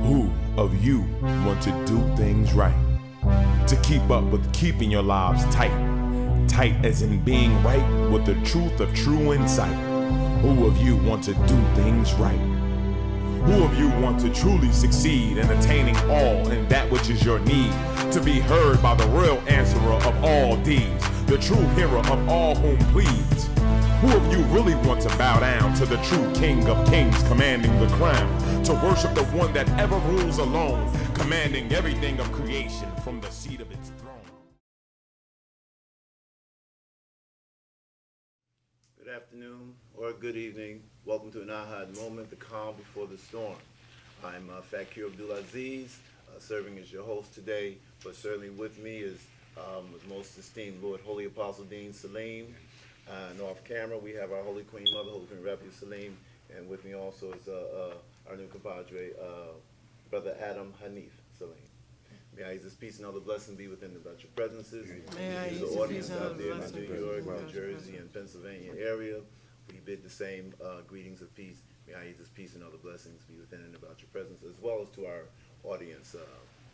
Who of you want to do things right? To keep up with keeping your lives tight. Tight as in being right with the truth of true insight. Who of you want to do things right? Who of you want to truly succeed in attaining all in that which is your need? To be heard by the real answerer of all deeds, the true hero of all whom pleads. Who of you really want to bow down to the true King of Kings commanding the crown? To worship the one that ever rules alone, commanding everything of creation from the seat of its throne. Good afternoon or good evening. Welcome to an A.H.A.D moment, the calm before the storm. I'm Fakir Abdulaziz, serving as your host today, but certainly with me is most esteemed Lord Holy-Apostle Deen Saleem. And off camera, we have our Holy Queen Mother, Holy Queen Refuge Saleem, and with me also is our new compadre, Brother Adam Hanif Saleem. May I use this peace and all the blessings be within about your presences. May I use the this audience peace and all out the there in the blessings New be York, within New your Jersey, and Pennsylvania area. We bid the same greetings of peace. May I use this peace and all the blessings be within and about your presence, as well as to our audience,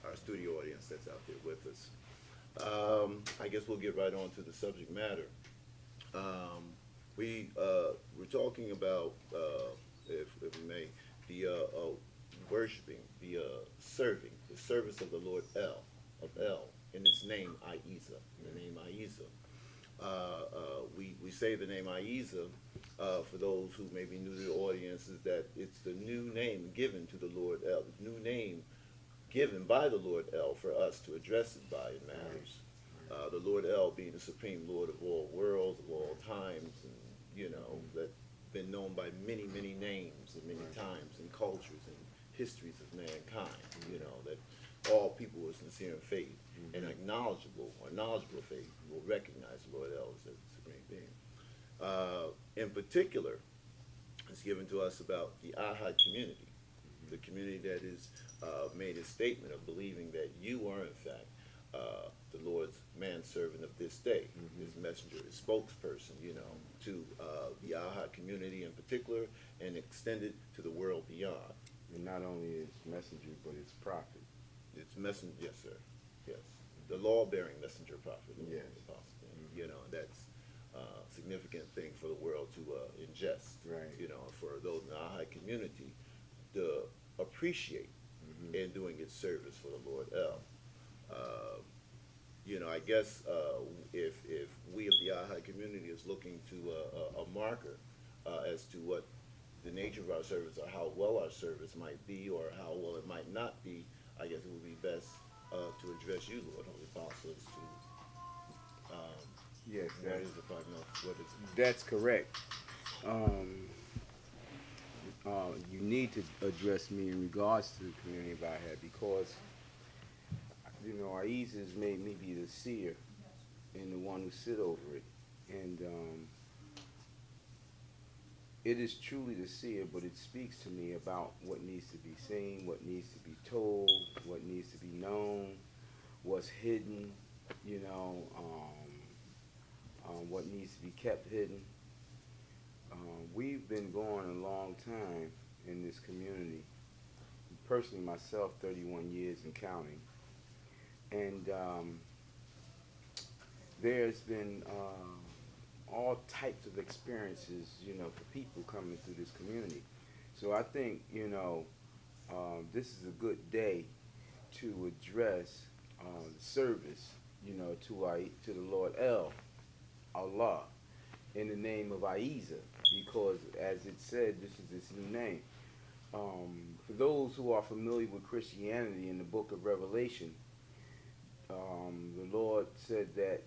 our studio audience that's out there with us. I guess we'll get right on to the subject matter. We're talking about, if we may, the worshiping, the serving, the service of the Lord of El, in its name, Ahezaah, in the name Ahezaah. We say the name Ahezaah, for those who may be new to the audience, is that it's the new name given to the Lord El, the new name given by the Lord El for us to address it by in matters. The Lord El being the supreme Lord of all worlds, of all times, and that's been known by many, many names and many times and cultures and histories of mankind. That all people with sincere faith and knowledgeable faith will recognize the Lord El as the supreme being. In particular, it's given to us about the A.H.A.D community, the community that is made a statement of believing that you are in fact the Lord's manservant of this day, his messenger, his spokesperson, to the A.H.A.D community in particular, and extended to the world beyond. And not only its messenger, but its prophet. Its messenger, yes, sir, yes. The law-bearing messenger prophet, yes. That's a significant thing for the world to ingest, right. For those in the A.H.A.D community to appreciate in doing its service for the Lord El. I guess if we of the A.H.A.D community is looking to a marker as to what the nature of our service or how well our service might be or how well it might not be, I guess it would be best to address you, Lord Holy Apostle, as to yes, what is the prognosis? What is that's correct. You need to address me in regards to the community of A.H.A.D because Ahezaah has made me be the seer and the one who sit over it. And it is truly the seer, but it speaks to me about what needs to be seen, what needs to be told, what needs to be known, what's hidden, what needs to be kept hidden. We've been going a long time in this community. Personally, myself, 31 years and counting. And there's been all types of experiences, for people coming through this community. So I think, this is a good day to address the service, to the Lord El, Allah, in the name of Ahezaah, because as it said, this is its new name. For those who are familiar with Christianity, in the book of Revelation, the Lord said that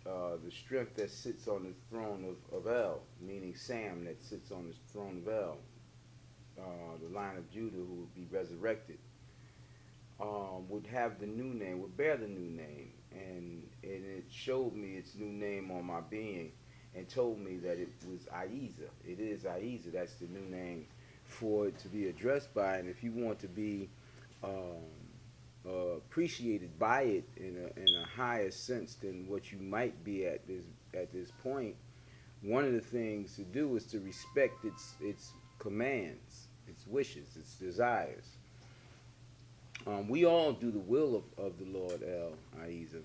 the strength that sits on the throne of El, meaning Sam that sits on the throne of El, the line of Judah who would be resurrected, would have the new name, would bear the new name. And it showed me its new name on my being and told me that it was Ahezaah. It is Ahezaah. That's the new name for it to be addressed by. And if you want to be appreciated by it in a higher sense than what you might be at this point, one of the things to do is to respect its commands, its wishes, its desires. We all do the will of the Lord Ahezaah,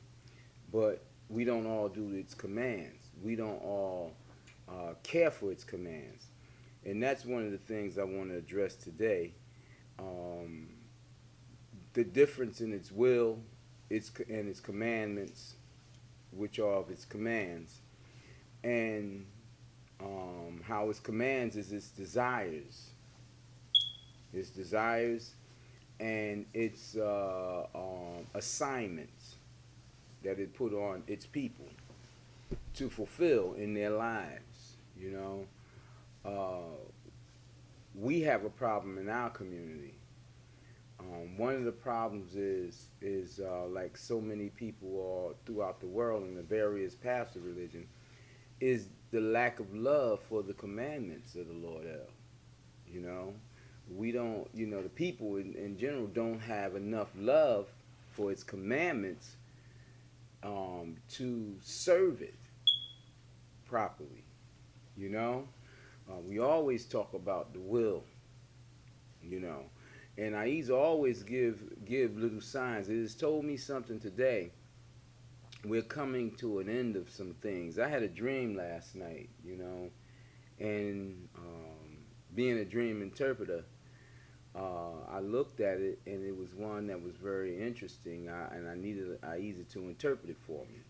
but we don't all do its commands. We don't all care for its commands. And that's one of the things I want to address today. Um, the difference in its will, and its commandments, which are of its commands, and how its commands is its desires, and its assignments that it put on its people to fulfill in their lives. You know, we have a problem in our community. One of the problems is like so many people all throughout the world in the various paths of religion, is the lack of love for the commandments of the Lord El. You know, we don't, the people in general don't have enough love for its commandments to serve it properly. You know, we always talk about the will, and Ahezaah always give little signs. It has told me something today. We're coming to an end of some things. I had a dream last night, and being a dream interpreter, I looked at it, and it was one that was very interesting, and I needed Ahezaah to interpret it for me,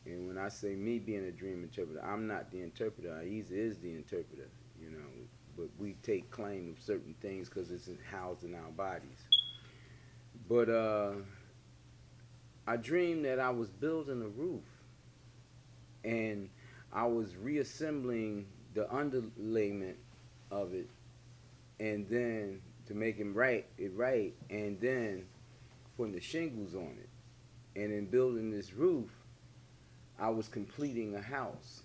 And when I say me being a dream interpreter, I'm not the interpreter. Ahezaah is the interpreter, But we take claim of certain things because it's housed in our bodies. But I dreamed that I was building a roof, and I was reassembling the underlayment of it, and then to make it right, and then putting the shingles on it. And in building this roof, I was completing a house,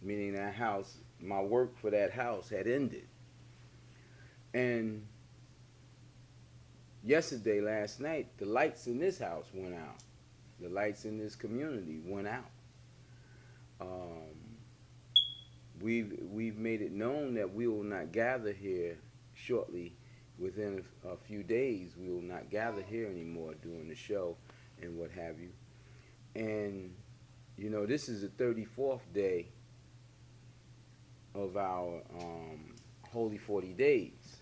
meaning that house, my work for that house had ended. And last night, the lights in this house went out. The lights in this community went out. We've made it known that we will not gather here shortly. Within a few days, we will not gather here anymore during the show and what have you. And, this is the 34th day of our Holy 40 days.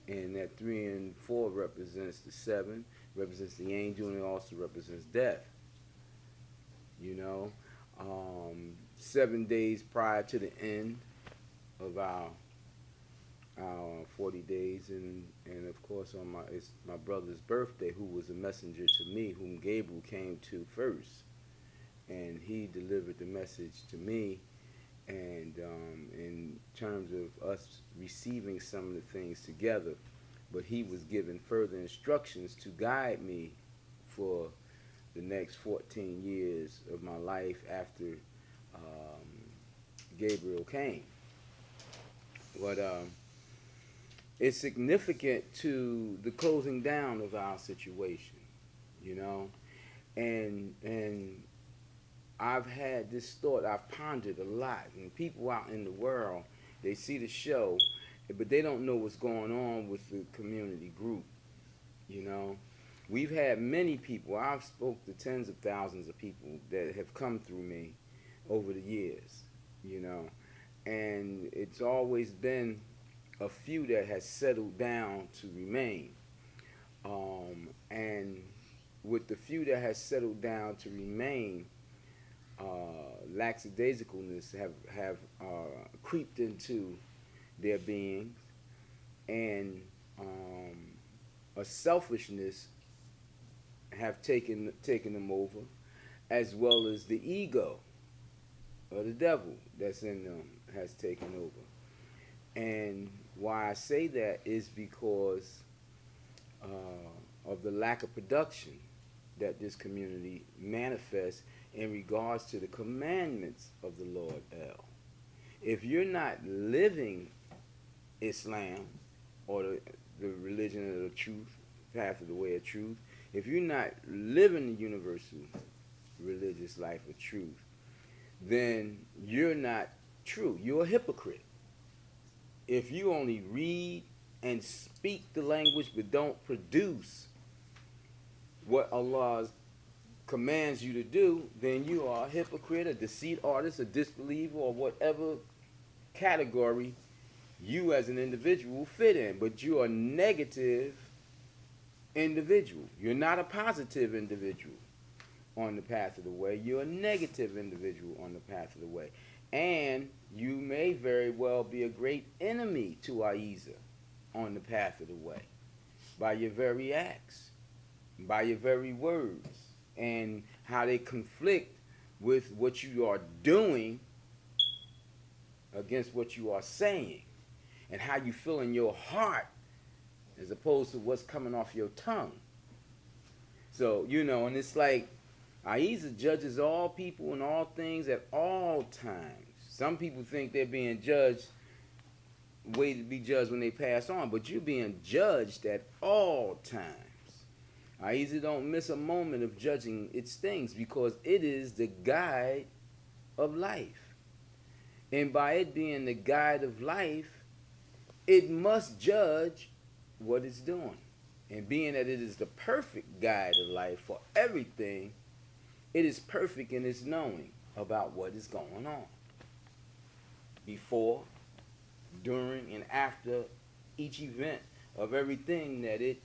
And that 3 and 4 represents the 7, represents the angel, and it also represents death. 7 days prior to the end of our 40 days, and of course it's my brother's birthday, who was a messenger to me, whom Gabriel came to first, and he delivered the message to me. And in terms of us receiving some of the things together, but he was given further instructions to guide me for the next 14 years of my life after Gabriel came. But it's significant to the closing down of our situation, and I've had this thought, I've pondered a lot, and people out in the world, they see the show, but they don't know what's going on with the community group, We've had many people, I've spoke to tens of thousands of people that have come through me over the years, and it's always been a few that has settled down to remain. And with the few that has settled down to remain, lackadaisicalness have creeped into their beings, and a selfishness have taken them over, as well as the ego or the devil that's in them has taken over. And why I say that is because of the lack of production that this community manifests in regards to the commandments of the Lord El. If you're not living Islam, or the religion of the truth, path of the way of truth, if you're not living the universal religious life of truth, then you're not true. You're a hypocrite. If you only read and speak the language but don't produce what Allah commands you to do, then you are a hypocrite, a deceit artist, a disbeliever, or whatever category you as an individual fit in. But you are a negative individual. You're not a positive individual on the path of the way. You're a negative individual on the path of the way. And you may very well be a great enemy to Ahezaah on the path of the way by your very acts, by your very words, and how they conflict with what you are doing against what you are saying, and how you feel in your heart as opposed to what's coming off your tongue. So, and it's like Ahezaah judges all people and all things at all times. Some people think they're being judged, way to be judged when they pass on, but you're being judged at all times. Ahezaah don't miss a moment of judging its things because it is the guide of life. And by it being the guide of life, it must judge what it's doing. And being that it is the perfect guide of life for everything, it is perfect in its knowing about what is going on. Before, during, and after each event of everything that it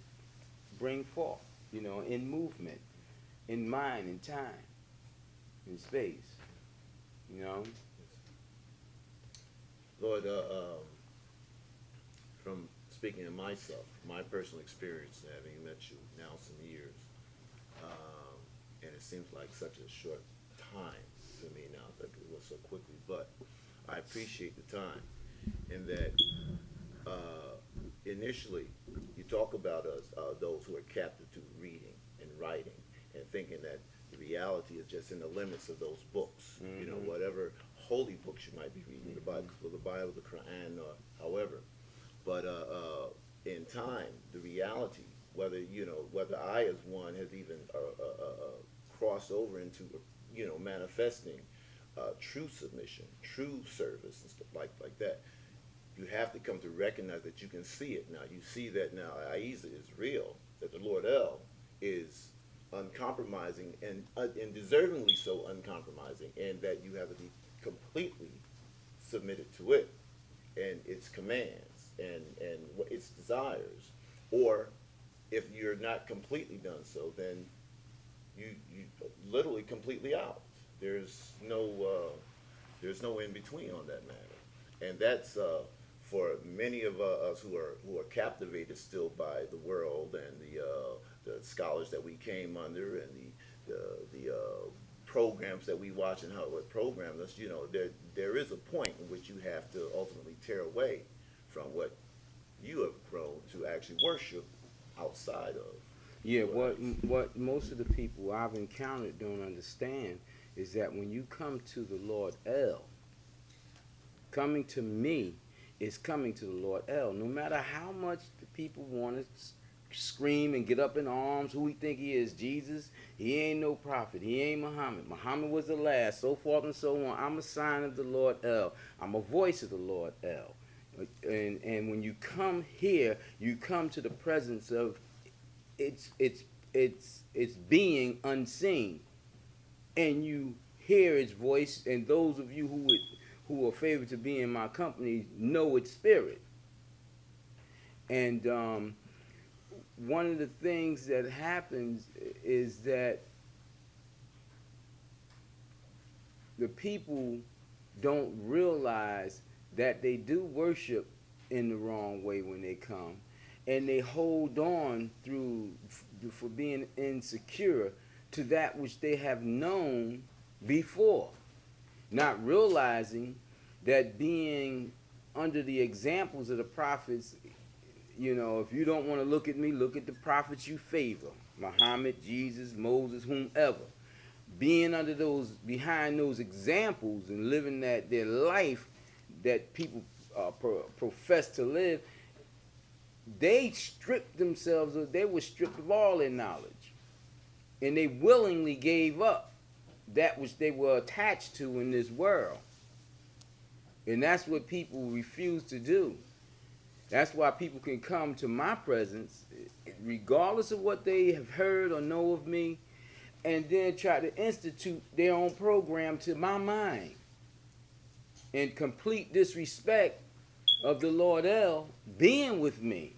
bring forth, in movement, in mind, in time, in space, Lord, from speaking of myself, my personal experience, having met you now some years, and it seems like such a short time to me now, that it was so quickly, but I appreciate the time in that initially you talk about us, those who are captive to reading and writing and thinking that the reality is just in the limits of those books, whatever holy books you might be reading, the Bible, the Quran, or however. But in time, the reality, whether I as one has even crossed over into, manifesting true submission, true service, and stuff like that, you have to come to recognize that you can see it now. You see that now Ahezaah is real, that the Lord El is uncompromising and deservingly so uncompromising, and that you have to be completely submitted to it and its commands and its desires. Or if you're not completely done so, then you literally completely out. There's no in between on that matter, and that's for many of us who are captivated still by the world and the scholars that we came under and the programs that we watch and how it programmed us. There is a point in which you have to ultimately tear away from what you have grown to actually worship outside of. Yeah, what most of the people I've encountered don't understand is that when you come to the Lord El, coming to me is coming to the Lord El. No matter how much the people want to scream and get up in arms who we think he is, Jesus, he ain't no prophet, he ain't Muhammad. Muhammad was the last, so forth and so on. I'm a sign of the Lord El. I'm a voice of the Lord El. And when you come here, you come to the presence of it's being unseen, and you hear its voice. And those of you who are favored to be in my company know its spirit. And one of the things that happens is that the people don't realize that they do worship in the wrong way when they come, and they hold on for being insecure to that which they have known before, not realizing that being under the examples of the prophets, if you don't want to look at me, look at the prophets you favor, Muhammad, Jesus, Moses, whomever. Being behind those examples and living their life that people profess to live, they stripped themselves, they were stripped of all their knowledge. And they willingly gave up that which they were attached to in this world. And that's what people refuse to do. That's why people can come to my presence, regardless of what they have heard or know of me, and then try to institute their own program to my mind in complete disrespect of the Lord El being with me.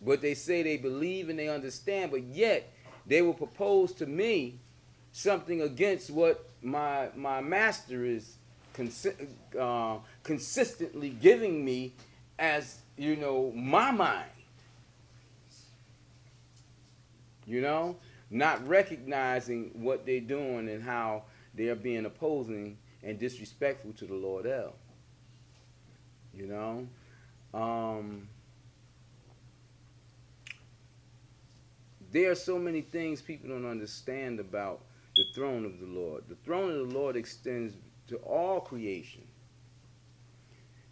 But they say they believe and they understand, but yet they will propose to me something against what my master is consistently giving me as, my mind. Not recognizing what they're doing and how they are being opposing and disrespectful to the Lord El. There are so many things people don't understand about the throne of the Lord. The throne of the Lord extends to all creation.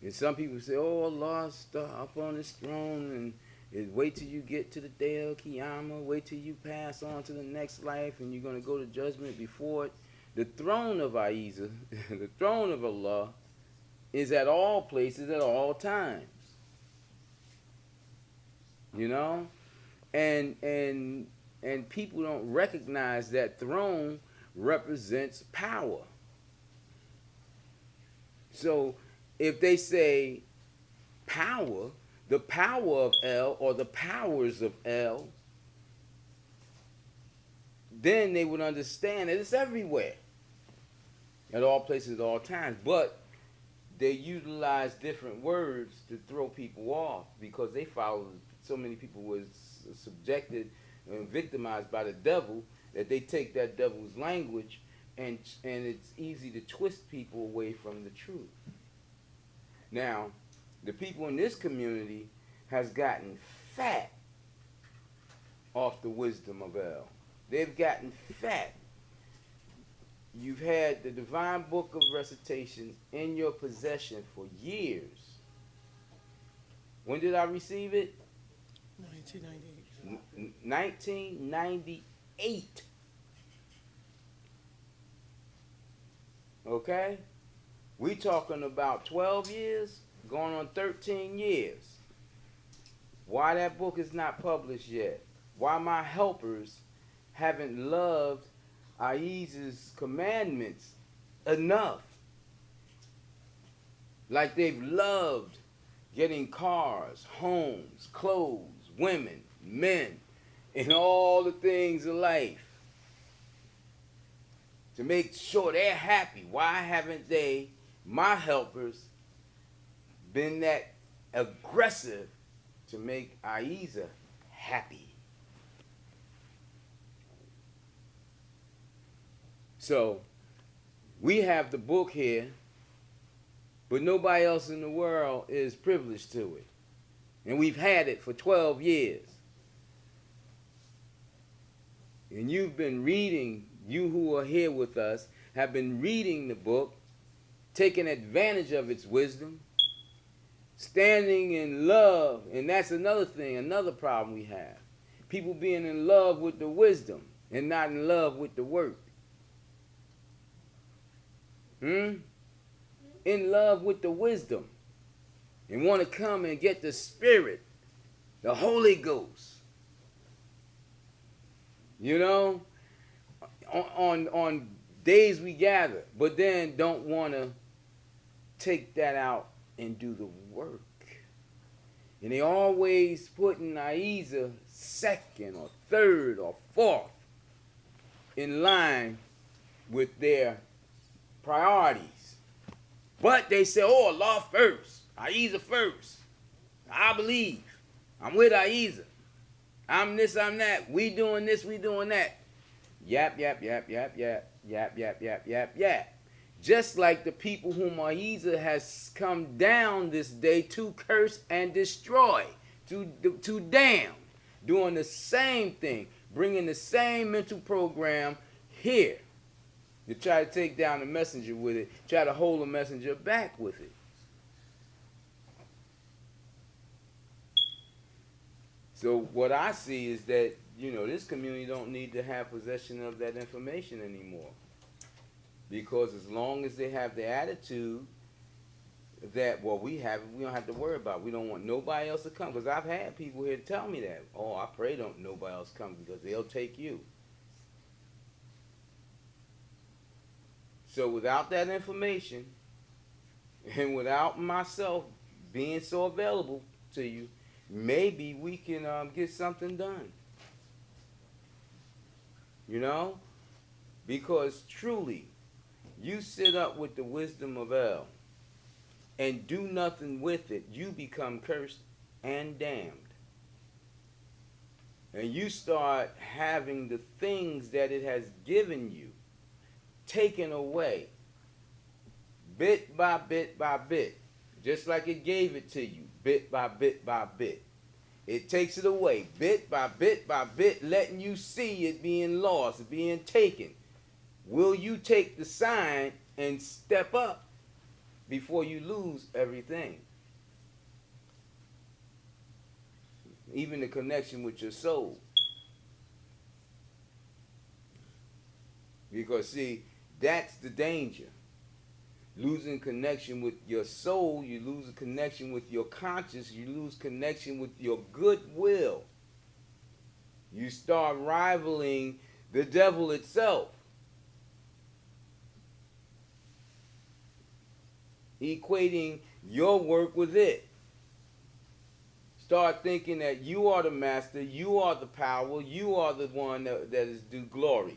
And some people say, oh, Allah is up on his throne, and wait till you get to the day of Qiyamah, wait till you pass on to the next life, and you're going to go to judgment before it. The throne of Ahezaah, the throne of Allah, is at all places at all times. And people don't recognize that throne represents power. So if they say power, the power of El or the powers of El, then they would understand that it's everywhere, at all places, at all times. But they utilize different words to throw people off because they follow, so many people was subjected and victimized by the devil that they take that devil's language and it's easy to twist people away from the truth. Now, the people in this community has gotten fat off the wisdom of El. They've gotten fat. You've had the divine book of recitation in your possession for years. When did I receive it? 1998. 1998. Okay? We talking about 12 years, going on 13 years. Why that book is not published yet? Why my helpers haven't loved Ahezaah's commandments enough? Like they've loved getting cars, homes, clothes, women, men, and all the things of life to make sure they're happy. Why haven't they, my helpers, been that aggressive to make Ahezaah happy? So we have the book here, but nobody else in the world is privileged to it. And we've had it for 12 years. And you've been reading, you who are here with us, have been reading the book, taking advantage of its wisdom, standing in love. And that's another thing, another problem we have. People being in love with the wisdom and not in love with the work. In love with the wisdom and want to come and get the Spirit, the Holy Ghost. On days we gather, but then don't want to take that out and do the work. And they always putting Ahezaah second or third or fourth in line with their priorities. But they say, oh, Allah first, Ahezaah first. I believe. I'm with Ahezaah. I'm this, I'm that. We doing this, we doing that. Yap, yap, yap, yap, yap, yap, yap, yap, yap, yap. Just like the people whom Ahezaah has come down this day to curse and destroy, to damn, doing the same thing, bringing the same mental program here. You try to take down the messenger with it, try to hold the messenger back with it. So what I see is that, this community don't need to have possession of that information anymore. Because as long as they have the attitude that, well, we don't have to worry about it. We don't want nobody else to come. Because I've had people here tell me that. Oh, I pray don't nobody else come because they'll take you. So without that information, and without myself being so available to you, maybe we can get something done. You know? Because truly, you sit up with the wisdom of El and do nothing with it, you become cursed and damned. And you start having the things that it has given you taken away, bit by bit by bit, just like it gave it to you, bit by bit by bit. It takes it away, bit by bit by bit, letting you see it being lost, being taken. Will you take the sign and step up before you lose everything? Even the connection with your soul. Because see, that's the danger. Losing connection with your soul, you lose a connection with your conscience, you lose connection with your goodwill. You start rivaling the devil itself. Equating your work with it. Start thinking that you are the master, you are the power, you are the one that is due glory.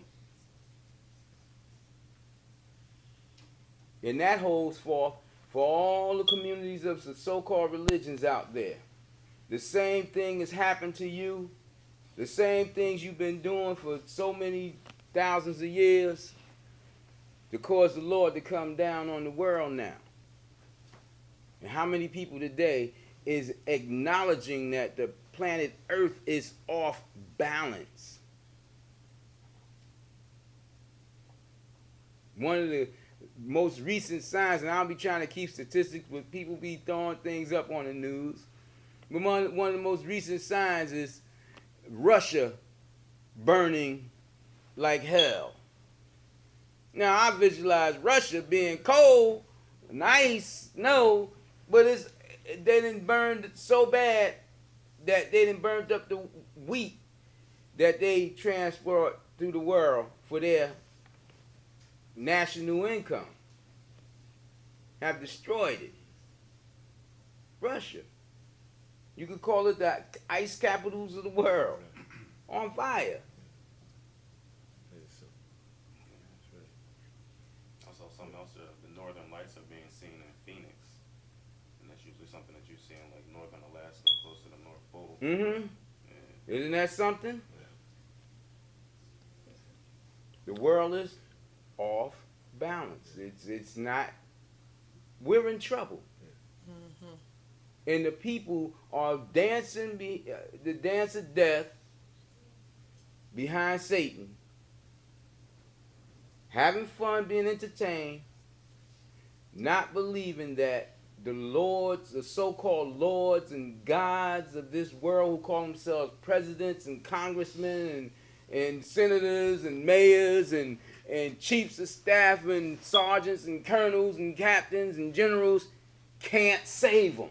And that holds for all the communities of the so-called religions out there. The same thing has happened to you. The same things you've been doing for so many thousands of years to cause the Lord to come down on the world now. And how many people today is acknowledging that the planet Earth is off balance? One of the most recent signs, and I'll be trying to keep statistics, but people be throwing things up on the news. But one of the most recent signs is Russia burning like hell. Now, I visualize Russia being cold, nice, no, but they done burned so bad that they done burned up the wheat that they transport through the world for their national income. Have destroyed it. Russia. You could call it the ice capitals of the world. On fire. I saw something else. The northern lights are being seen in Phoenix. And that's usually something that you see in like northern Alaska, close to the North Pole. Mm-hmm. Yeah. Isn't that something? Yeah. The world is off balance. It's not. We're in trouble. Mm-hmm. And the people are dancing the dance of death behind Satan, having fun, being entertained, not believing that the lords, the so-called lords and gods of this world who call themselves presidents and congressmen and senators and mayors and chiefs of staff and sergeants and colonels and captains and generals can't save them.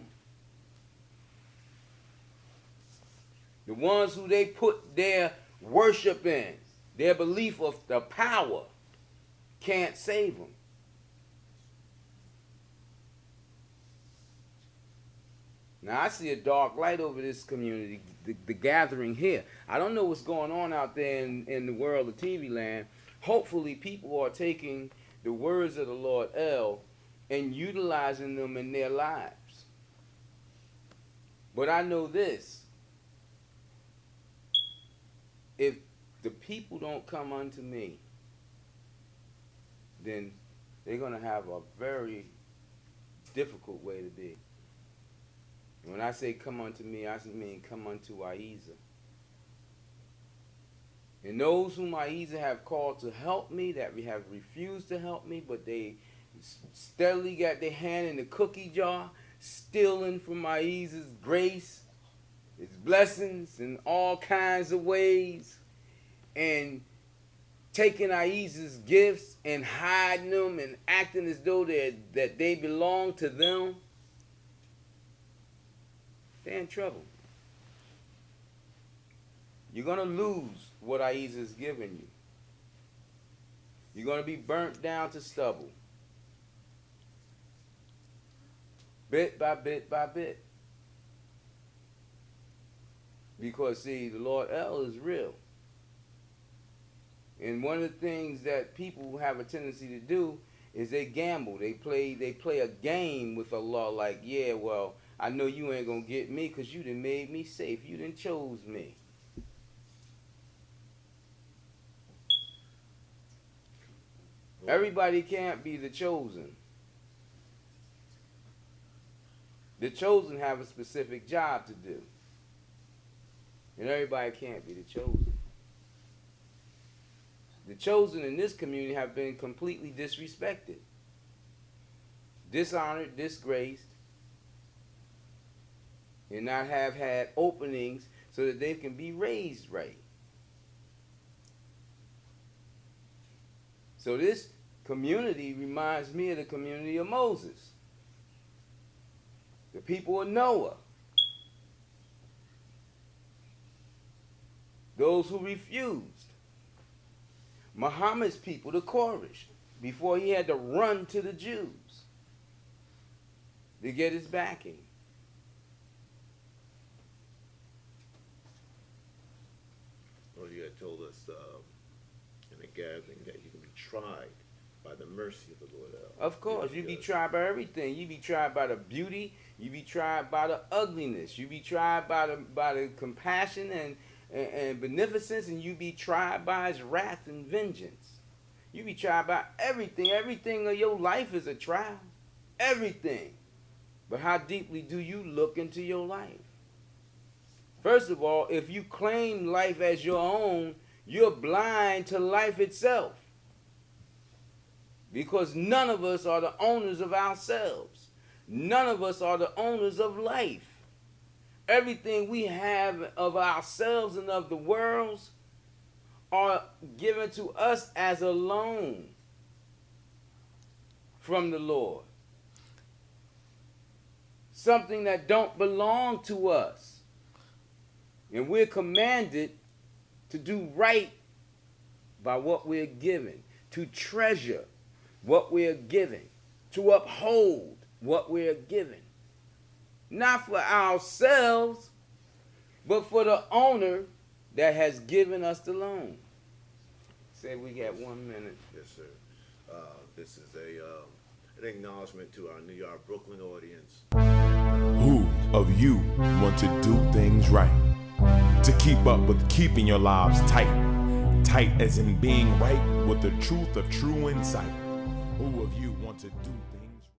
The ones who they put their worship in, their belief of the power, can't save them. Now I see a dark light over this community, the gathering here. I don't know what's going on out there in the world of TV land. Hopefully people are taking the words of the Lord El and utilizing them in their lives. But I know this. If the people don't come unto me, then they're going to have a very difficult way to be. When I say come unto me, I mean come unto Ahezaah. And those whom Ahezaah have called to help me, that have refused to help me, but they steadily got their hand in the cookie jar, stealing from Ahezaah's grace, his blessings in all kinds of ways, and taking Ahezaah's gifts and hiding them and acting as though that they belong to them. they're in trouble. You're going to lose what Ahezaah has given you. You're going to be burnt down to stubble. Bit by bit by bit. Because, see, the Lord El is real. And one of the things that people have a tendency to do is they gamble. They play a game with Allah like, yeah, well, I know you ain't going to get me because you done made me safe. You done chose me. Everybody can't be the chosen. The chosen have a specific job to do. And everybody can't be the chosen. The chosen in this community have been completely disrespected, dishonored, disgraced, and not have had openings so that they can be raised right. So this community reminds me of the community of Moses, the people of Noah, those who refused. Muhammad's people, the Quraysh, before he had to run to the Jews to get his backing. Well, you had told us in the gathering that you can be tried by the mercy of the Lord El. Of course, you be tried by everything. You be tried by the beauty. You be tried by the ugliness. You be tried by the compassion and beneficence, and you be tried by his wrath and vengeance. You be tried by everything. Everything of your life is a trial. Everything. But how deeply do you look into your life? First of all, if you claim life as your own, you're blind to life itself. Because none of us are the owners of ourselves. None of us are the owners of life. Everything we have of ourselves and of the worlds are given to us as a loan from the Lord. Something that don't belong to us. And we're commanded to do right by what we're given, to treasure what we're given, to uphold what we're given. Not for ourselves, but for the owner that has given us the loan. Say we got 1 minute. Yes, sir. This is an acknowledgement to our New York, Brooklyn audience. Who of you want to do things right? To keep up with keeping your lives tight. Tight as in being right with the truth of true insight. Who of you want to do things